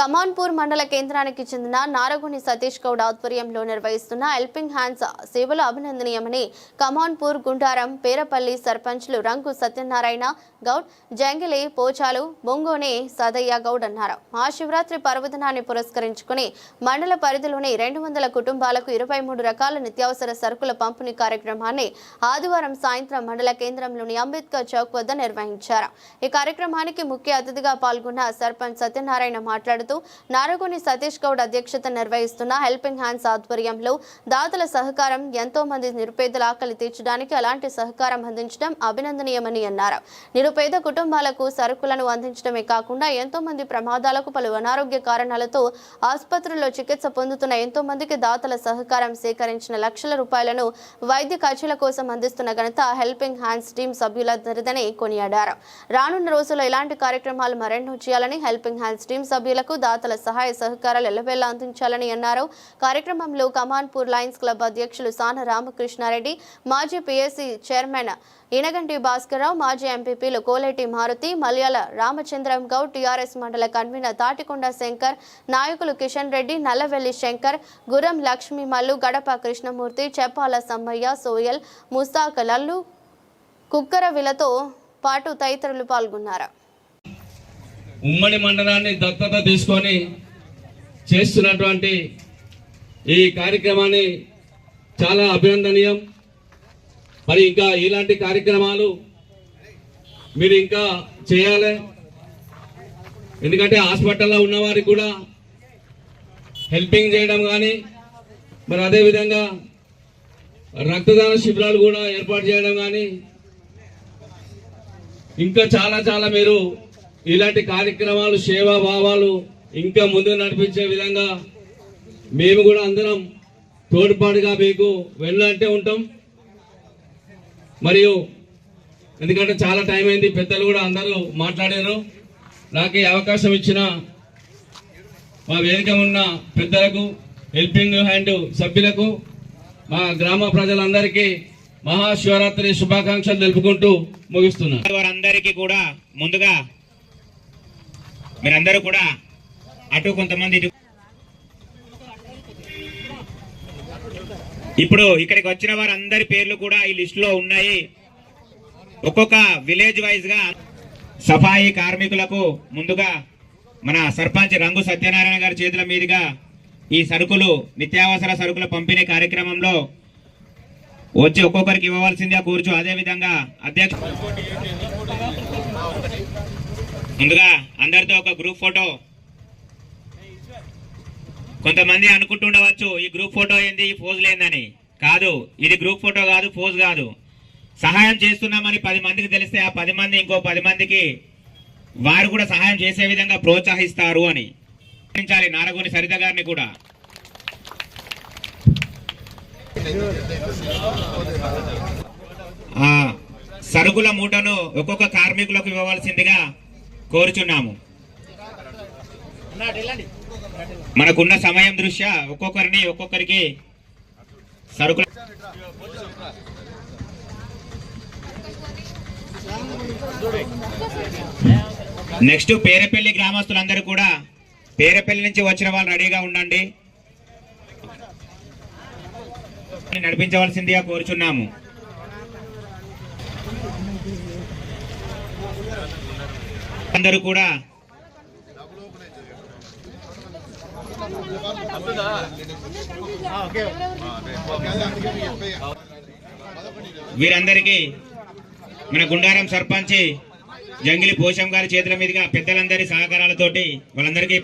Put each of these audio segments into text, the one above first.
కమాన్పూర్ మండల కేంద్రానికి చెందిన నారగుని సతీష్ గౌడ్ ఆధ్వర్యంలో నిర్వహిస్తున్న హెల్పింగ్ హ్యాండ్స్ సేవలు అభినందనీయమని కమాన్పూర్ గుండారం పేరపల్లి సర్పంచ్లు రంగు సత్యనారాయణ గౌడ్ జంగిలి పోచాలు బొంగోని సదయ్య గౌడ్ అన్నారు. మహాశివరాత్రి పర్వదినాన్ని పురస్కరించుకుని మండల పరిధిలోని 200 కుటుంబాలకు 23 రకాల నిత్యావసర సరుకుల పంపిణీ కార్యక్రమాన్ని ఆదివారం సాయంత్రం మండల కేంద్రంలోని అంబేద్కర్ చౌక్ వద్ద నిర్వహించారు. ఈ కార్యక్రమానికి ముఖ్య అతిథిగా పాల్గొన్న సర్పంచ్ సత్యనారాయణ మాట్లాడుతూ నారగుని సతీష్ గౌడ్ అధ్యక్షత నిర్వహిస్తున్న హెల్పింగ్ హ్యాండ్స్ ఆధ్వర్యంలో దాతల సహకారం ఎంతో మంది నిరుపేదల ఆకలి తీర్చడానికి అలాంటి సహకారం అందించడం అభినందనీయమని అన్నారు. నిరుపేద కుటుంబాలకు సరుకులను అందించడమే కాకుండా ఎంతో మంది ప్రమాదాలకు పలు అనారోగ్య కారణాలతో ఆసుపత్రుల్లో చికిత్స పొందుతున్న ఎంతో మందికి దాతల సహకారం సేకరించిన లక్షల రూపాయలను వైద్య ఖర్చుల కోసం అందిస్తున్న ఘనత హెల్పింగ్ హ్యాండ్స్ టీం సభ్యులదరిదని కొనియాడారు. రానున్న రోజుల్లో ఇలాంటి కార్యక్రమాలు మరెన్నో చేయాలని హెల్పింగ్ హ్యాండ్స్ టీం సభ్యులకు దాతల సహాయ సహకారాలు ఎల్లవేళ అందించాలని అన్నారు. కార్యక్రమంలో కమాన్పూర్ లయన్స్ క్లబ్ అధ్యక్షులు సాన రామకృష్ణారెడ్డి, మాజీ పిఎస్సి చైర్మన్ ఇనగంటి భాస్కర్రావు, మాజీ ఎంపీపీలు కోలేటి మారుతి, మలయాళ రామచంద్రం గౌడ్, టీఆర్ఎస్ మండల కన్వీనర్ తాటికొండ శంకర్, నాయకులు కిషన్ రెడ్డి, నల్లవెల్లి శంకర్, గురం లక్ష్మీ మల్లు, గడప కృష్ణమూర్తి, చెప్పాల సమ్మయ్య, సోయల్, ముస్తాక్ లల్లు, కుక్కరవిలతో పాటు తదితరులు పాల్గొన్నారు. ఉమ్మడి మండలాన్ని దత్తత తీసుకొని చేస్తున్నటువంటి ఈ కార్యక్రమాన్ని చాలా అభినందనీయం. మరి ఇంకా ఇలాంటి కార్యక్రమాలు మీరు ఇంకా చేయాలి. ఎందుకంటే హాస్పిటల్లో ఉన్నవారికి కూడా హెల్పింగ్ చేయడం కానీ, మరి అదేవిధంగా రక్తదాన శిబిరాలు కూడా ఏర్పాటు చేయడం కానీ, ఇంకా చాలా మీరు ఇలాంటి కార్యక్రమాలు సేవా భావాలు ఇంకా ముందు నడిపించే విధంగా మేము కూడా అందరం తోడ్పాటుగా మీకు వెళ్ళంటే ఉంటాం. మరియు ఎందుకంటే చాలా టైం అయింది, పెద్దలు కూడా అందరూ మాట్లాడారు. నాకు ఈ అవకాశం ఇచ్చిన మా వేదిక ఉన్న పెద్దలకు, హెల్పింగ్ హ్యాండ్ సభ్యులకు, మా గ్రామ ప్రజలందరికీ మహాశివరాత్రి శుభాకాంక్షలు తెలుపుకుంటూ ముగిస్తున్నాను. వారందరికీ కూడా ముందుగా మీరందరూ కూడా అటు కొంతమంది ఇప్పుడు ఇక్కడికి వచ్చిన వారందరి పేర్లు కూడా ఈ లిస్ట్ లో ఉన్నాయి. ఒక్కొక్క విలేజ్ వైజ్ గా సఫాయి కార్మికులకు ముందుగా మన సర్పంచ్ రంగు సత్యనారాయణ గారి చేతుల మీదుగా ఈ సరుకులు, నిత్యావసర సరుకుల పంపిణీ కార్యక్రమంలో వచ్చి ఒక్కొక్కరికి ఇవ్వవలసిందిగా కూర్చు. అదేవిధంగా అధ్యక్ష ముందుగా అందరితో ఒక గ్రూప్ ఫోటో. కొంతమంది అనుకుంటుండవచ్చు ఈ గ్రూప్ ఫోటో ఏంది, ఈ పోజులు ఏందని. కాదు, ఇది గ్రూప్ ఫోటో కాదు, పోజ్ కాదు. సహాయం చేస్తున్నామని 10 మందికి తెలిస్తే ఆ 10 మంది ఇంకో 10 మందికి వారు కూడా సహాయం చేసే విధంగా ప్రోత్సహిస్తారు అని నారగుని సరిత గారిని కూడా. ఆ సరుకుల మూటను ఒక్కొక్క కార్మికులకు ఇవ్వవలసిందిగా కోరుచున్నాము. మనకున్న సమయం దృష్ట్యా ఒక్కొక్కరికి సరుకులు. నెక్స్ట్ పేరపల్లి గ్రామస్తులందరూ కూడా పేరపల్లి నుంచి వచ్చిన వాళ్ళు రెడీగా ఉండండి, నడిపించవలసిందిగా కోరుచున్నాము. అందరూ కూడా వీరందరికీ మన గుండారం సర్పంచ్ జంగిలి పోషం గారి చేతుల మీదుగా పెద్దలందరి సహకారాలతోటి వాళ్ళందరికీ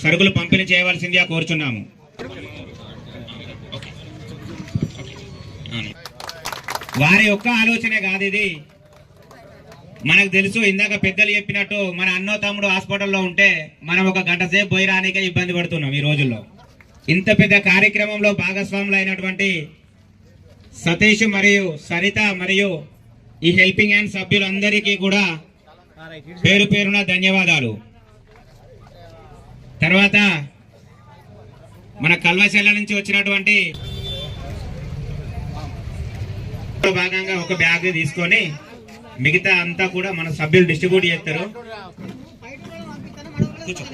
సరుకులు పంపిణీ చేయవలసిందిగా కోరుచున్నాము. వారి యొక్క ఆలోచనే కాదు ఇది. మనకు తెలుసు, ఇందాక పెద్దలు చెప్పినట్టు మన అన్నో తమ్ముడు హాస్పిటల్లో ఉంటే మనం ఒక గంట సేపు పోయి రానికే ఇబ్బంది పడుతున్నాం ఈ రోజుల్లో. ఇంత పెద్ద కార్యక్రమంలో భాగస్వాములు అయినటువంటి సతీష్ మరియు సరిత మరియు ఈ హెల్పింగ్ హ్యాండ్ సభ్యులందరికీ కూడా పేరు పేరున ధన్యవాదాలు. తర్వాత మన కల్వశెల్ల నుంచి వచ్చినటువంటి భాగంగా ఒక బ్యాగ్ తీసుకొని మిగతా అంతా కూడా మన సభ్యులు డిస్ట్రిబ్యూట్ చేస్తారు. కూర్చో.